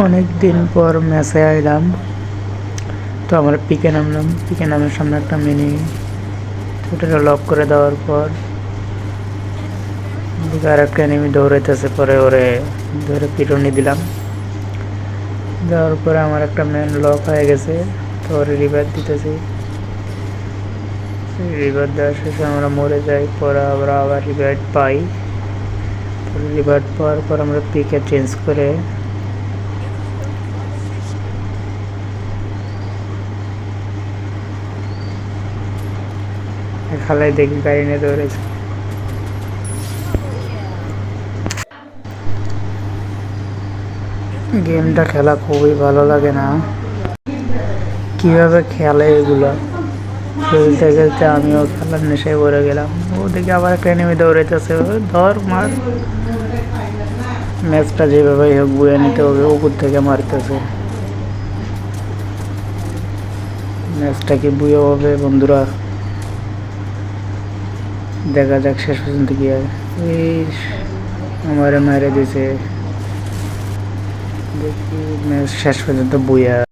অনেক দিন পর ম্যাচে আইলাম, তো আমরা পিকে নামলাম। পিকে নামের সামনে একটা মিনি, ওটা লক করে দেওয়ার পর দিকে আর একটা এনিমি দৌড়াইতেছে, পরে ওরে ধরে পিটুনি দিলাম। দেওয়ার পরে আমার একটা ম্যান লক হয়ে গেছে, তো ওরে রিভাইভ দিতেছি। রিভাইভ দেওয়ার শেষে আমরা মরে যাই, পরে আমরা আবার রিভাইভ পাই। রিভাইভ পাওয়ার পর আমরা পিকে চেঞ্জ করে খালাই দেখি গাড়ি নিয়ে দৌড়েছে। গেমটা খেলা খুবই ভালো লাগে না, কিভাবে খেলে এগুলো। খেলতে খেলতে আমিও খেলার নেশায় পড়ে গেলাম। ওদিকে আবার একটা এনিমি দৌড়াইতেছে, ধর মার। ম্যাচটা যেভাবে হোক বুয়ে নিতে হবে, উপর থেকে মারতেছে। ম্যাচটা কি বুয়ে হবে বন্ধুরা? দেখা যাক শেষ পর্যন্ত কি হয়। এই আমারে মারে দিছে, দেখি ম্যাচ শেষ পর্যন্ত বুয়া।